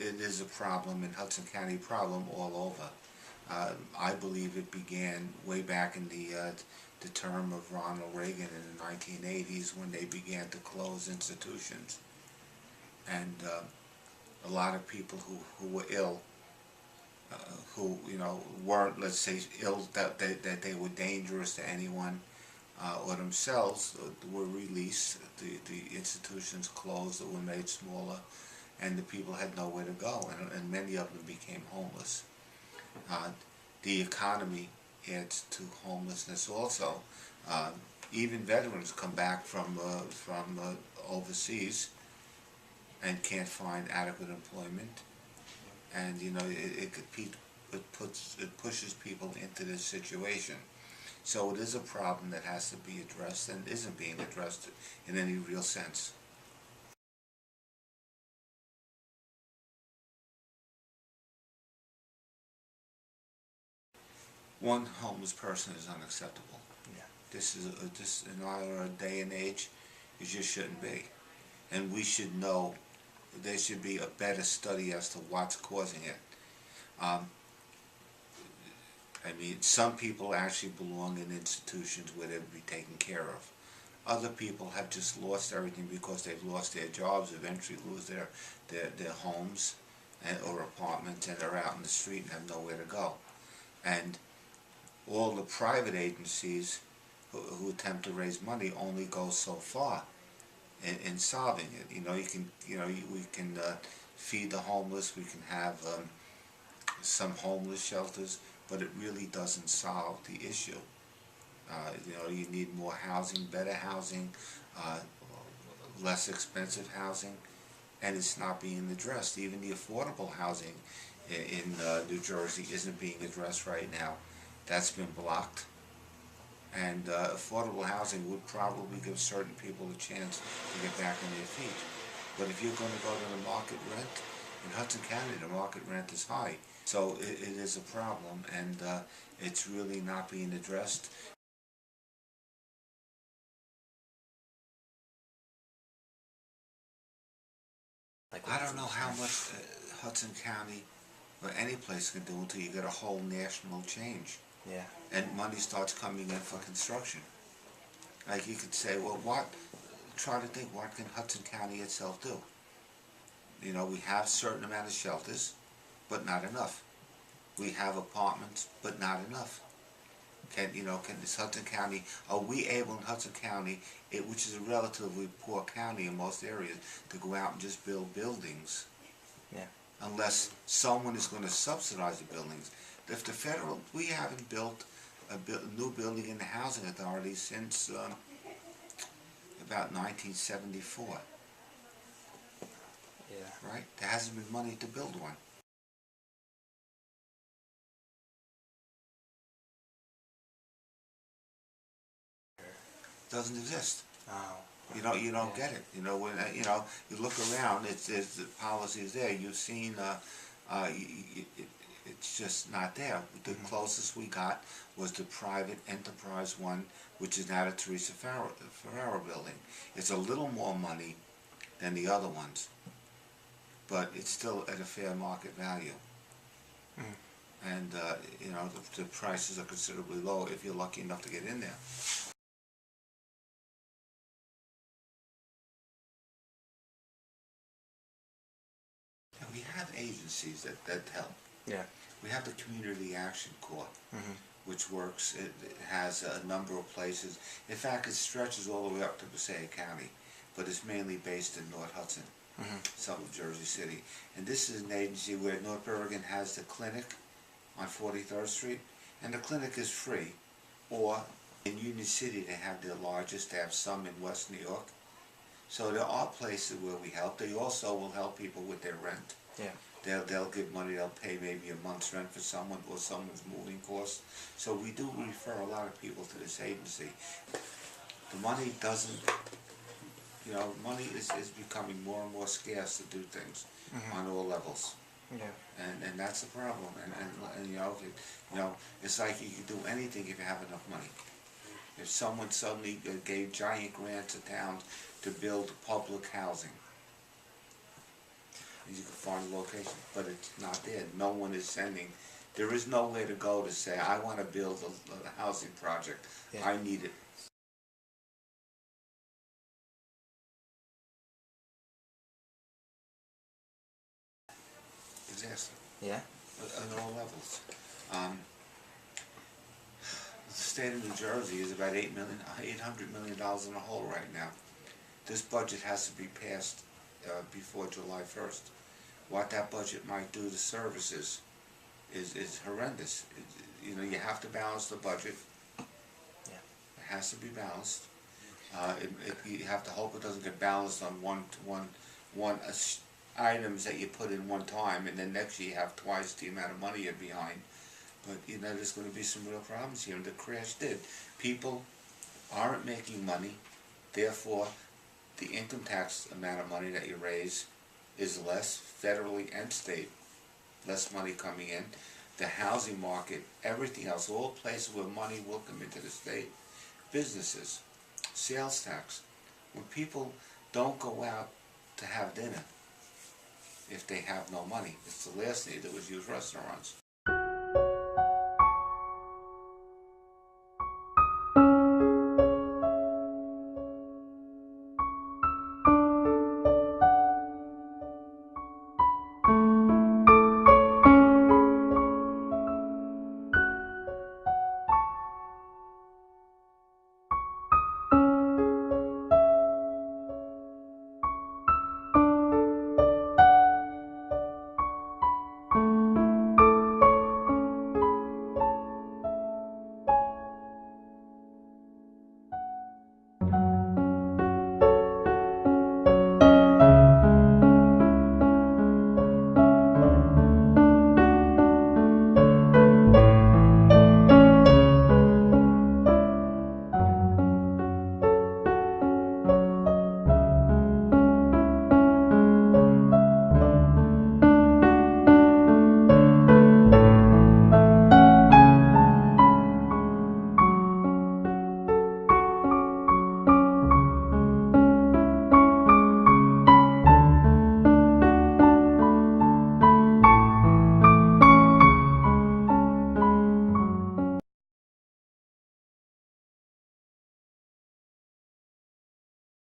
it is a problem in Hudson County, problem all over. I believe it began way back in the term of Ronald Reagan in the 1980s when they began to close institutions. And a lot of people who were ill, who weren't, let's say, ill that they were dangerous to anyone or themselves, were released. The institutions closed or were made smaller, and the people had nowhere to go, and many of them became homeless. The economy adds to homelessness also. Even veterans come back from overseas and can't find adequate employment, and it pushes people into this situation. So it is a problem that has to be addressed and isn't being addressed in any real sense. One homeless person is unacceptable. Yeah. This in our day and age, it just shouldn't be, and we should know. There should be a better study as to what's causing it. I mean, some people actually belong in institutions where they'll be taken care of. Other people have just lost everything because they've lost their jobs, eventually lose their homes or apartments, and they're out in the street and have nowhere to go. And all the private agencies who attempt to raise money only go so far in solving it. We can feed the homeless, we can have some homeless shelters, but it really doesn't solve the issue. You need more housing, better housing, less expensive housing, and it's not being addressed. Even the affordable housing in New Jersey isn't being addressed right now. That's been blocked. And affordable housing would probably give certain people a chance to get back on their feet. But if you're going to go to the market rent, in Hudson County the market rent is high. So it is a problem, and it's really not being addressed. I don't know how much Hudson County or any place can do until you get a whole national change. Yeah. And money starts coming in for construction. Like you could say, well, try to think, what can Hudson County itself do? We have a certain amount of shelters, but not enough. We have apartments, but not enough. Can this Hudson County, are we able in Hudson County, which is a relatively poor county in most areas, to go out and just build buildings? Yeah. Unless someone is going to subsidize the buildings. If the we haven't built a new building in the housing authority since about 1974. Yeah. Right? There hasn't been money to build one. Doesn't exist. Oh. You don't get it. When you look around, the policies there. You've seen it's just not there. The closest we got was the private enterprise one, which is now the Teresa Ferrara building. It's a little more money than the other ones, but it's still at a fair market value. And the prices are considerably low if you're lucky enough to get in there. And we have agencies that help. Yeah. We have the Community Action Corps, which works. It has a number of places. In fact, it stretches all the way up to Passaic County, but it's mainly based in North Hudson, some of Jersey City. And this is an agency where North Bergen has the clinic on 43rd Street, and the clinic is free. Or in Union City, they have their largest. They have some in West New York. So there are places where we help. They also will help people with their rent. Yeah. They'll give money, they'll pay maybe a month's rent for someone or someone's moving costs. So we do refer a lot of people to this agency. The money doesn't, money is becoming more and more scarce to do things on all levels. Yeah. And that's a problem. And it's like you can do anything if you have enough money. If someone suddenly gave giant grants to towns to build public housing, you can find a location, but it's not there. No one is sending. There is no way to go to say, I want to build a housing project. Yeah. I need it. Disaster Yeah. at all levels. Um, the state of New Jersey is about $800 million in a hole right now. This budget has to be passed before July 1st. What that budget might do to services is horrendous. You know, you have to balance the budget. Yeah. It has to be balanced. You have to hope it doesn't get balanced on items that you put in one time, and then next year you have twice the amount of money you're behind. But you know, there's going to be some real problems here, and the crash did. People aren't making money, therefore the income tax amount of money that you raise is less, federally and state, less money coming in. The housing market, everything else, all places where money will come into the state, businesses, sales tax. When people don't go out to have dinner, if they have no money, it's the last thing they do is use restaurants.